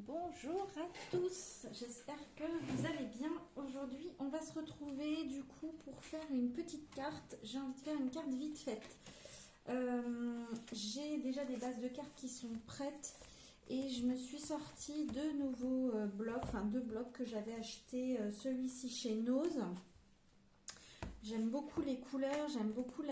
Bonjour à tous, j'espère que vous allez bien. Aujourd'hui on va se retrouver du coup pour faire une petite carte. J'ai envie de faire une carte vite faite. J'ai déjà des bases de cartes qui sont prêtes et je me suis sorti deux nouveaux blocs, enfin deux blocs que j'avais acheté, celui-ci chez Nose. J'aime beaucoup les couleurs, j'aime beaucoup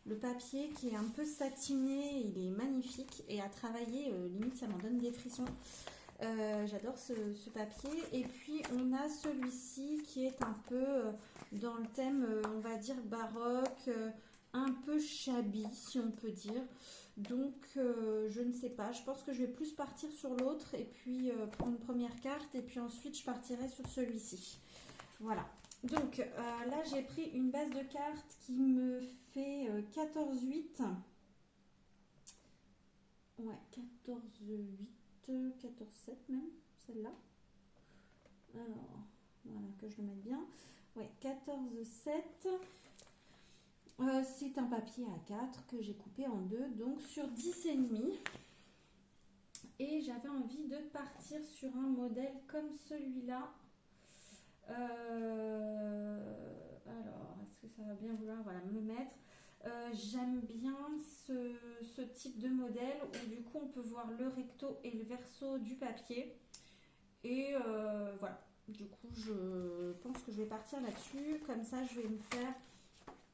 le papier qui est un peu satiné, il est magnifique et à travailler, limite ça m'en donne des frissons. J'adore ce papier. Et puis on a celui-ci qui est un peu dans le thème, on va dire baroque, un peu shabby si on peut dire. Donc je ne sais pas, je pense que je vais plus partir sur l'autre et puis prendre une première carte et puis ensuite je partirai sur celui-ci. Voilà. Donc là j'ai pris une base de cartes qui me fait 14,8. Ouais, 14,8, 14,7 même, celle-là. Alors, voilà, que je le mette bien. Ouais, 14,7. C'est un papier A4 que j'ai coupé en deux, donc sur 10,5. Et j'avais envie de partir sur un modèle comme celui-là. Alors, est-ce que ça va bien vouloir me le mettre? J'aime bien ce type de modèle où du coup on peut voir le recto et le verso du papier. Et voilà, du coup je pense que je vais partir là-dessus. Comme ça je vais me faire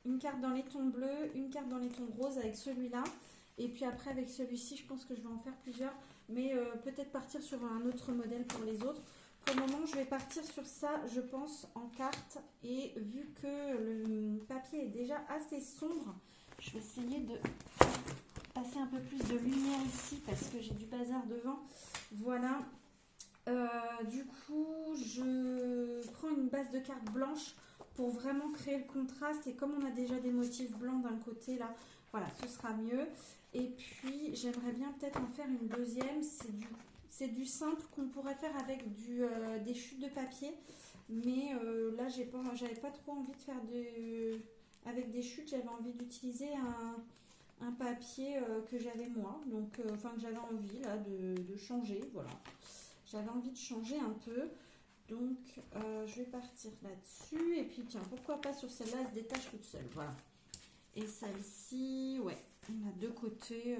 une carte dans les tons bleus, une carte dans les tons roses avec celui-là. Et puis après avec celui-ci je pense que je vais en faire plusieurs. Mais peut-être partir sur un autre modèle pour les autres. Pour le moment, je vais partir sur ça, je pense, en carte. Et vu que le papier est déjà assez sombre, je vais essayer de passer un peu plus de lumière ici parce que j'ai du bazar devant. Voilà. Du coup, je prends une base de cartes blanche pour vraiment créer le contraste. Et comme on a déjà des motifs blancs d'un côté, là, voilà, ce sera mieux. Et puis, j'aimerais bien peut-être en faire une deuxième. C'est du simple qu'on pourrait faire avec des chutes de papier. Mais là, j'avais pas trop envie de faire avec des chutes. J'avais envie d'utiliser un papier que j'avais moi. Donc, que j'avais envie là, de changer. Voilà. J'avais envie de changer un peu. Donc, je vais partir là-dessus. Et puis, tiens, pourquoi pas sur celle-là, elle se détache toute seule. Voilà. Et celle-ci, ouais. On a deux côtés,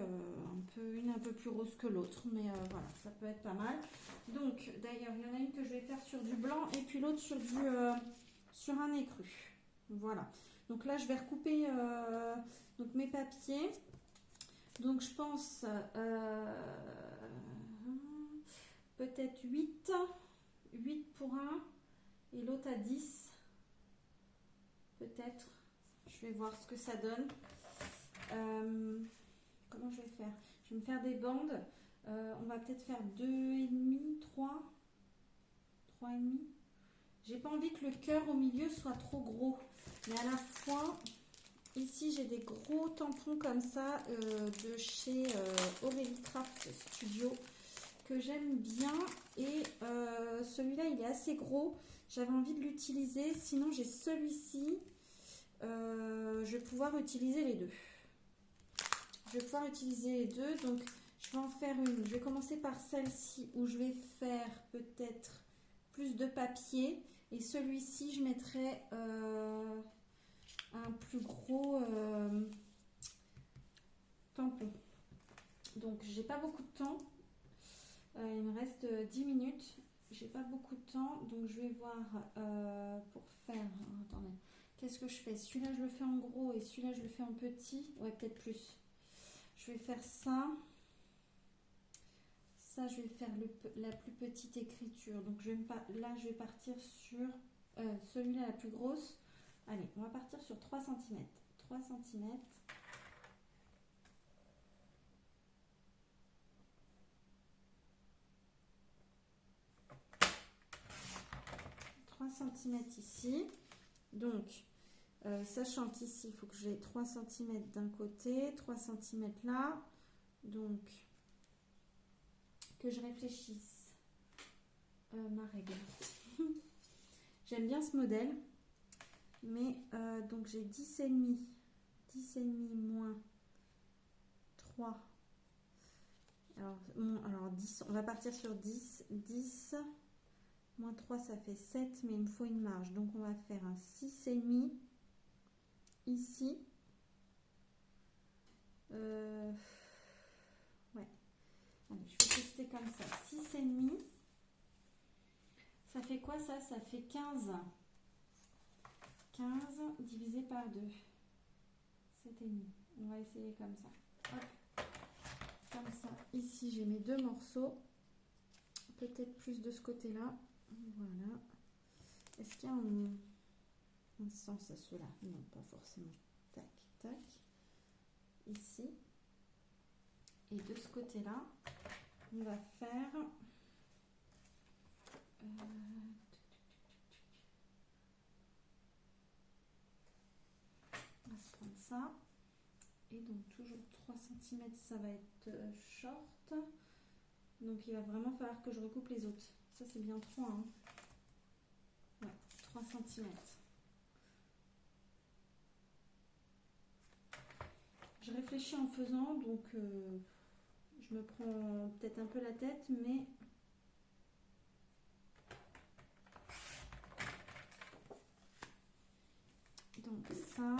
une un peu plus rose que l'autre, mais voilà, ça peut être pas mal. Donc, d'ailleurs, il y en a une que je vais faire sur du blanc et puis l'autre sur sur un écru. Voilà. Donc là, je vais recouper donc mes papiers. Donc, je pense peut-être 8 pour un et l'autre à 10. Peut-être. Je vais voir ce que ça donne. Comment je vais faire? Je vais me faire des bandes. On va peut-être faire 2,5, 3,5. J'ai pas envie que le cœur au milieu soit trop gros. Mais à la fois, ici j'ai des gros tampons comme ça de chez Aurélie Craft Studio que j'aime bien. Et celui-là il est assez gros. J'avais envie de l'utiliser. Sinon j'ai celui-ci. Je vais pouvoir utiliser les deux. Donc je vais en faire une. Je vais commencer par celle-ci où je vais faire peut-être plus de papier. Et celui-ci, je mettrai un plus gros tampon. Donc j'ai pas beaucoup de temps. Il me reste 10 minutes. J'ai pas beaucoup de temps. Donc je vais voir pour faire. Attendez. Qu'est-ce que je fais? Celui-là, je le fais en gros et celui-là, je le fais en petit. Ouais, peut-être plus. Je vais faire ça. Ça, je vais faire la plus petite écriture. Donc, là, je vais partir sur celui-là, la plus grosse. Allez, on va partir sur 3 cm. 3 cm. 3 cm ici. Donc, sachant qu'ici, il faut que j'ai 3 cm d'un côté, 3 cm là. Donc, que je réfléchisse ma règle. J'aime bien ce modèle. Mais, donc j'ai 10,5 moins 3. Alors 10, on va partir sur 10. 10 moins 3, ça fait 7, mais il me faut une marge. Donc on va faire un 6,5 ici. Ouais. Allez, je vais tester comme ça. 6,5. Ça fait quoi ça? Ça fait 15. 15 divisé par 2. 7,5. On va essayer comme ça. Hop. Comme ça. Ici, j'ai mes deux morceaux. Peut-être plus de ce côté-là. Voilà. Est-ce qu'il y a un sens à cela? Non, pas forcément. Tac, tac. Ici. Et de ce côté-là, on va faire... on va se prendre ça. Et donc toujours 3 cm, ça va être short. Donc il va vraiment falloir que je recoupe les autres. Ça c'est bien 3. Hein. Ouais, 3 cm. Je réfléchis en faisant, donc je me prends peut-être un peu la tête, mais... Donc ça...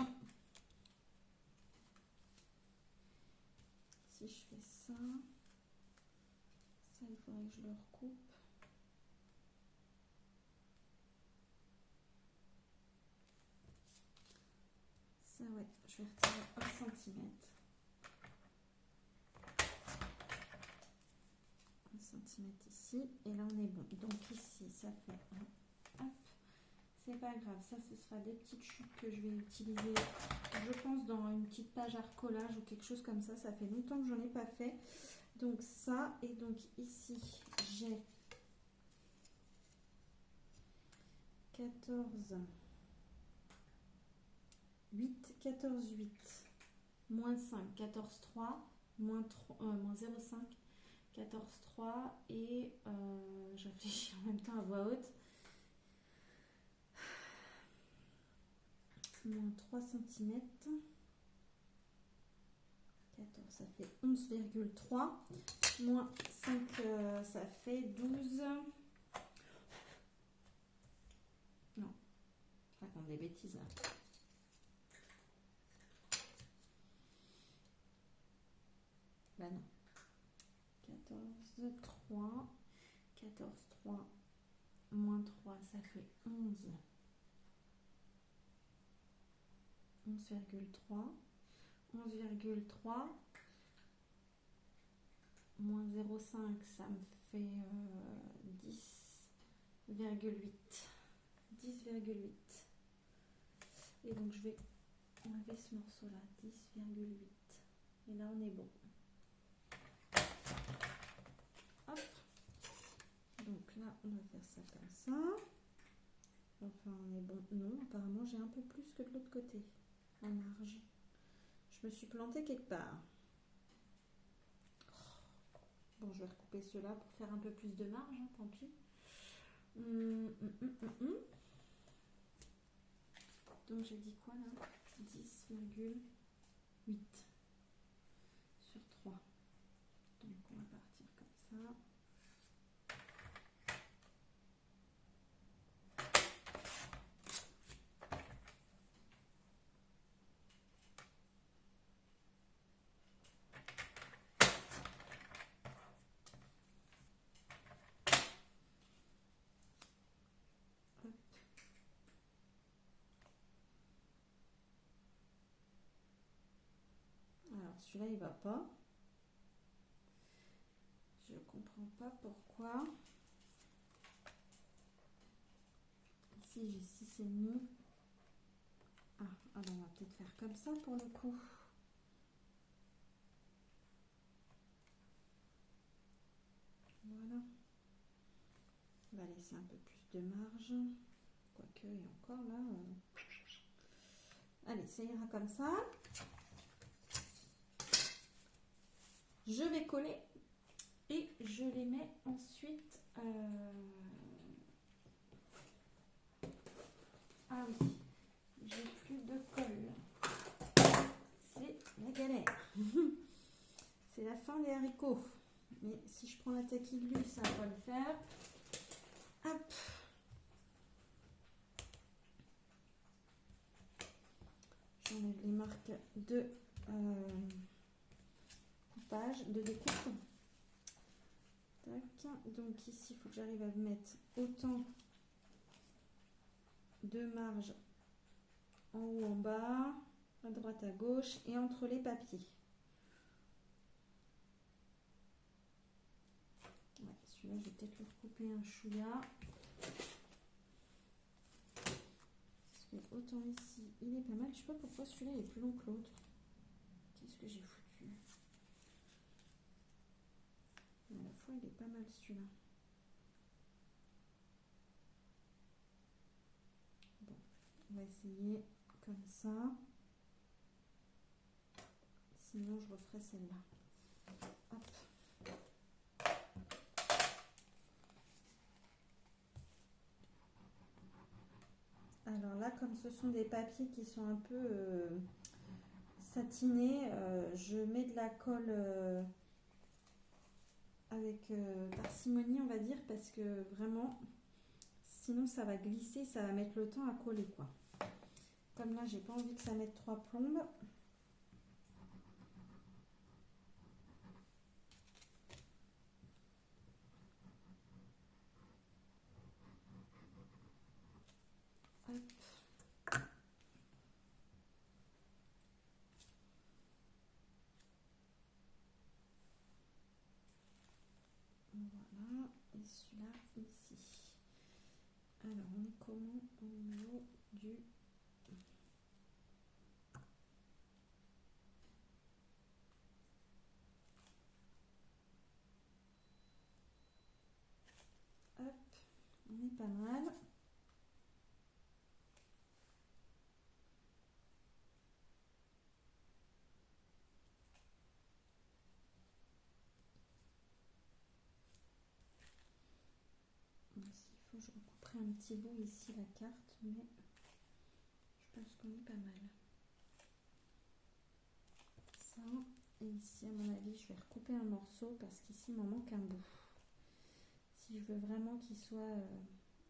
Si je fais ça, il faudrait que je le recoupe. Ça, ouais, je vais retirer 1 cm. 1 cm ici, et là on est bon. Donc ici, ça fait un. Hop, c'est pas grave, ça ce sera des petites chutes que je vais utiliser, je pense, dans une petite page à recollage ou quelque chose comme ça. Ça fait longtemps que j'en ai pas fait. Donc ça, et donc ici, j'ai 14, 8, 14, 8, moins 5, 14, 3, moins 0,5, 14, 3, et je réfléchis en même temps à voix haute, moins 3 cm, 14, ça fait 11,3, moins 5, ça fait 12, non, je raconte des bêtises là. Bah non. 14, 3, 14, 3, moins 3, ça fait 11. 11,3. 11,3. Moins 0,5, ça me fait 10,8. 10,8. Et donc je vais enlever ce morceau-là. 10,8. Et là on est bon. Hop. Donc là, on va faire ça comme ça. Enfin, on est bon. Non, apparemment, j'ai un peu plus que de l'autre côté, en marge. Je me suis plantée quelque part. Bon, je vais recouper cela pour faire un peu plus de marge, hein, tant pis. Donc, j'ai dit quoi là? 10,8 sur 3. Donc, on va partir comme ça. Alors, celui-là, il va pas. Je comprends pas pourquoi. Ici, j'ai 6,5. Ah, alors on va peut-être faire comme ça pour le coup. Voilà. On va laisser un peu plus de marge. Quoique, et encore là. Allez, ça ira comme ça. Je vais coller et je les mets ensuite. Ah oui, j'ai plus de colle. C'est la galère. C'est la fin des haricots. mais si je prends la Tacky Glue, ça va le faire. Hop. J'enlève les marques de coupage, de découpe. Tac. Donc ici, il faut que j'arrive à mettre autant de marge en haut, en bas, à droite, à gauche et entre les papiers. Ouais, celui-là, je vais peut-être le recouper un chouïa. Parce que autant ici, il est pas mal. Je sais pas pourquoi celui-là est plus long que l'autre. Qu'est-ce que j'ai foutu? À la fois, il est pas mal celui-là. Bon, on va essayer comme ça. Sinon, je referai celle-là. Hop. Alors là, comme ce sont des papiers qui sont un peu satinés, je mets de la colle avec parcimonie, on va dire, parce que vraiment, sinon ça va glisser, ça va mettre le temps à coller, quoi. Comme là, j'ai pas envie que ça mette 3 plombes. Hop. Voilà, et celui-là ici. Alors, on est comment au niveau du... Hop, on est pas mal. Ici, il faut que je recouperai un petit bout ici la carte, mais je pense qu'on est pas mal. Ça, et ici, à mon avis, je vais recouper un morceau parce qu'ici, il m'en manque un bout. Si je veux vraiment qu'il soit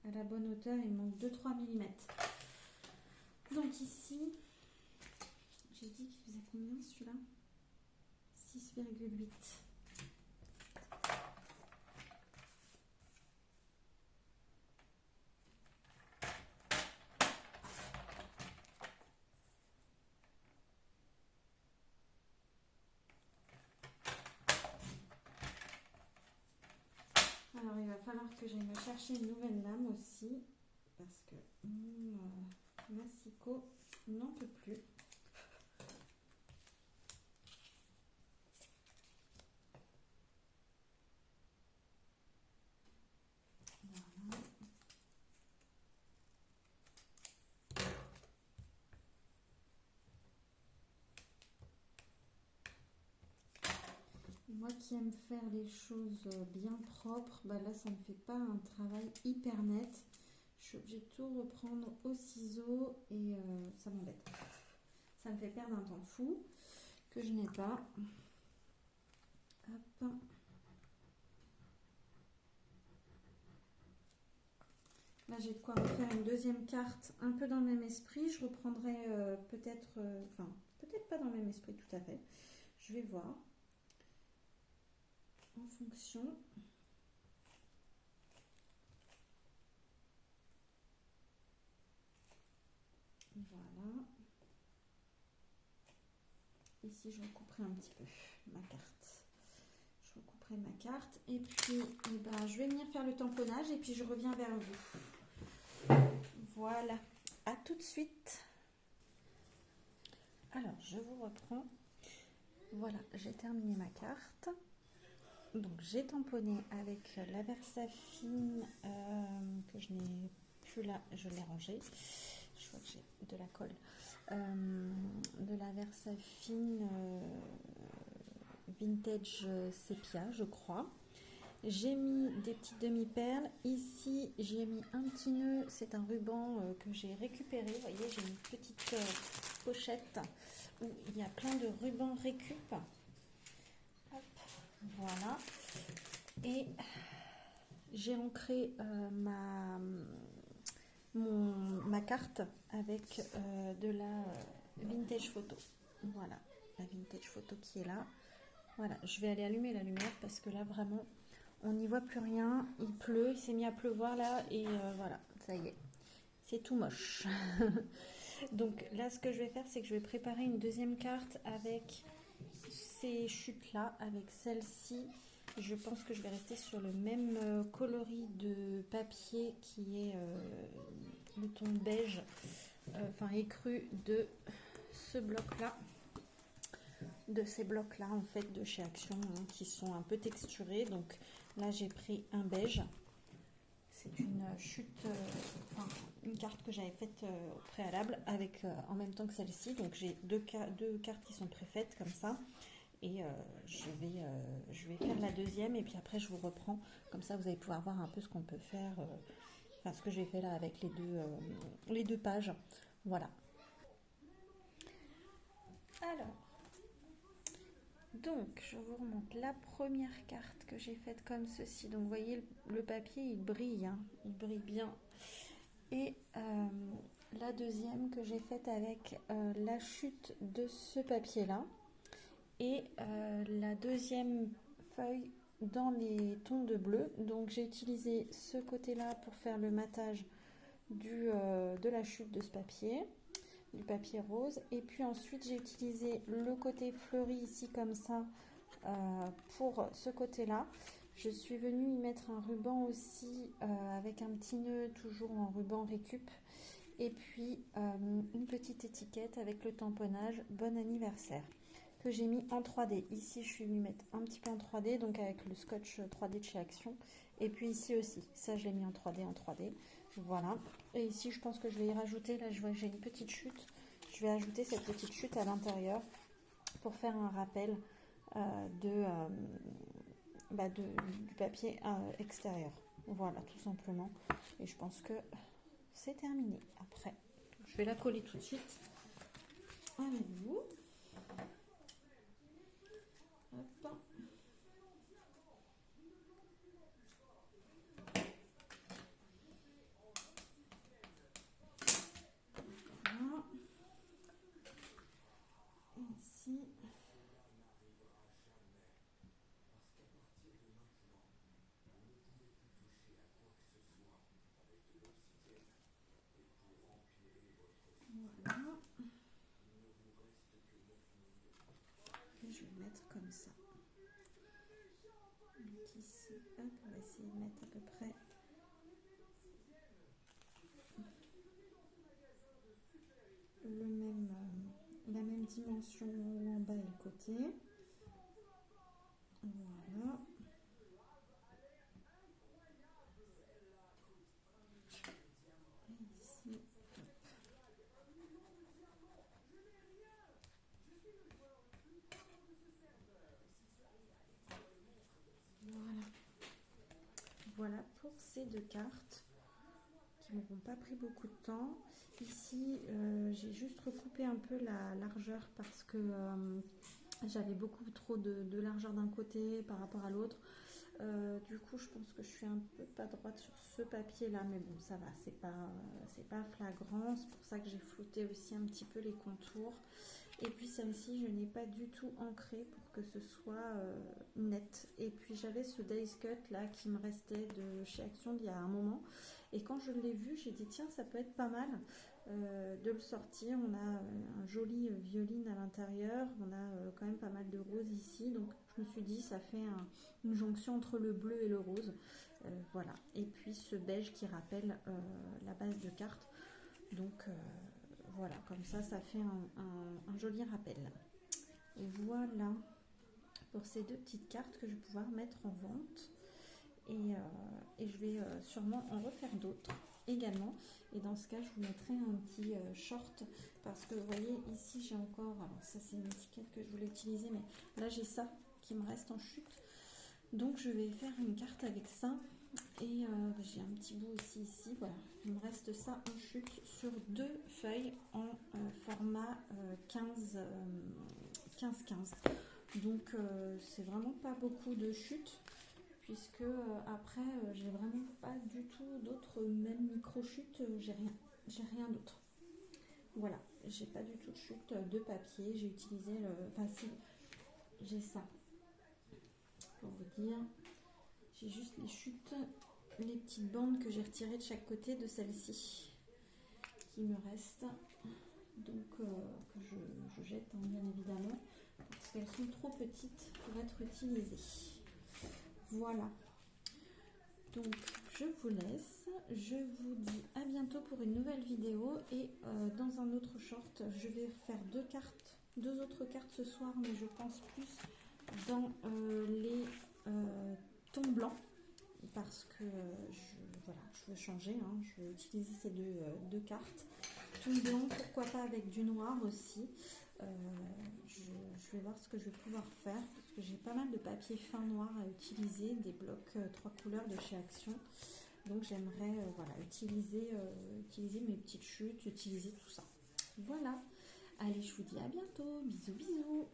à la bonne hauteur, il me manque 2-3 mm. Donc ici, j'ai dit qu'il faisait combien celui-là? 6,8. Alors il va falloir que j'aille me chercher une nouvelle lame aussi, parce que mon massicot n'en peut plus. Voilà. Moi qui aime faire les choses bien propres, bah là ça ne me fait pas un travail hyper net. Je suis obligée de tout reprendre au ciseau et ça m'embête. Ça me fait perdre un temps fou que je n'ai pas. Hop. Là j'ai de quoi me faire une deuxième carte un peu dans le même esprit. Je reprendrai peut-être, enfin peut-être pas dans le même esprit tout à fait. Je vais voir en fonction. Voilà. Ici, je recouperai un petit peu ma carte. Je recouperai ma carte. Et puis, eh ben, je vais venir faire le tamponnage et puis je reviens vers vous. Voilà. À tout de suite. Alors, je vous reprends. Voilà, j'ai terminé ma carte. Donc, j'ai tamponné avec la Versafine que je n'ai plus là. Je l'ai rangée. Je vois que j'ai de la colle. De la Versafine vintage sépia, je crois. J'ai mis des petites demi-perles. Ici, j'ai mis un petit nœud. C'est un ruban que j'ai récupéré. Vous voyez, j'ai une petite pochette où il y a plein de rubans récup. Hop, Voilà. Et j'ai ancré ma carte avec de la vintage photo. Voilà, la vintage photo qui est là. Voilà, je vais aller allumer la lumière parce que là vraiment on n'y voit plus rien. Il pleut, il s'est mis à pleuvoir là et voilà, ça y est, c'est tout moche. Donc là ce que je vais faire c'est que je vais préparer une deuxième carte avec ces chutes là, avec celle-ci. Je pense que je vais rester sur le même coloris de papier qui est le ton beige, enfin écru de ce bloc là, de ces blocs là en fait de chez Action, hein, qui sont un peu texturés. Donc là j'ai pris un beige, c'est une chute, enfin une carte que j'avais faite au préalable avec en même temps que celle-ci. Donc j'ai deux cartes qui sont préfaites comme ça. Et je vais faire la deuxième et puis après je vous reprends, comme ça vous allez pouvoir voir un peu ce qu'on peut faire, enfin ce que j'ai fait là avec les deux pages. Voilà. Alors, donc je vous remonte la première carte que j'ai faite comme ceci. Donc vous voyez le papier il brille, hein, il brille bien. Et la deuxième que j'ai faite avec la chute de ce papier là. Et la deuxième feuille dans les tons de bleu. Donc j'ai utilisé ce côté là pour faire le matage de la chute de ce papier, du papier rose. Et puis ensuite j'ai utilisé le côté fleuri ici comme ça pour ce côté là. Je suis venue y mettre un ruban aussi avec un petit nœud toujours en ruban récup. Et puis une petite étiquette avec le tamponnage bon anniversaire, que j'ai mis en 3D. Ici, je suis venue mettre un petit peu en 3D, donc avec le scotch 3D de chez Action. Et puis ici aussi, ça je l'ai mis en 3D, Voilà. Et ici, je pense que je vais y rajouter, là je vois que j'ai une petite chute. Je vais ajouter cette petite chute à l'intérieur pour faire un rappel du papier extérieur. Voilà, tout simplement. Et je pense que c'est terminé. Après, je vais la coller tout de suite avec vous. Hop. Voilà. Et ici. Voilà. Et je vais le mettre comme ça. Donc ici, hop, on va essayer de mettre à peu près la même dimension en bas et le côté. Voilà. Et ici, hop. Voilà. Voilà pour ces deux cartes qui m'auront pas pris beaucoup de temps. Ici, j'ai juste recoupé un peu la largeur parce que j'avais beaucoup trop de largeur d'un côté par rapport à l'autre. Du coup, je pense que je suis un peu pas droite sur ce papier-là, mais bon, ça va, c'est pas flagrant. C'est pour ça que j'ai flouté aussi un petit peu les contours. Et puis celle-ci, je n'ai pas du tout ancré pour que ce soit net. Et puis j'avais ce Days Cut là qui me restait de chez Action d'il y a un moment. Et quand je l'ai vu, j'ai dit tiens, ça peut être pas mal de le sortir. On a un joli violine à l'intérieur. On a quand même pas mal de roses ici. Donc je me suis dit ça fait une jonction entre le bleu et le rose. Voilà. Et puis ce beige qui rappelle la base de carte. Donc voilà, comme ça fait un joli rappel. Voilà pour ces deux petites cartes que je vais pouvoir mettre en vente. Et je vais sûrement en refaire d'autres également. Et dans ce cas, je vous mettrai un petit short parce que vous voyez ici, j'ai encore, alors ça c'est une étiquette que je voulais utiliser, mais là j'ai ça qui me reste en chute. Donc je vais faire une carte avec ça. Et j'ai un petit bout aussi ici, voilà, il me reste ça en chute sur deux feuilles en format 15-15. Donc c'est vraiment pas beaucoup de chutes, puisque après j'ai vraiment pas du tout d'autres, même micro-chutes, j'ai rien d'autre. Voilà, j'ai pas du tout de chute de papier, j'ai utilisé le... Enfin si, j'ai ça, pour vous dire, j'ai juste les chutes, les petites bandes que j'ai retirées de chaque côté de celle-ci, qui me restent, donc que je jette bien évidemment, parce qu'elles sont trop petites pour être utilisées. Voilà, donc je vous laisse, je vous dis à bientôt pour une nouvelle vidéo, et dans un autre short, je vais faire deux autres cartes ce soir, mais je pense plus dans les tons blancs, parce que voilà, je veux changer, hein, je vais utiliser ces deux cartes. Ton blanc, pourquoi pas avec du noir aussi. Je vais voir ce que je vais pouvoir faire, parce que j'ai pas mal de papier fin noir à utiliser, des blocs 3 couleurs de chez Action. Donc j'aimerais voilà, utiliser mes petites chutes, utiliser tout ça. Voilà, allez, je vous dis à bientôt, bisous bisous.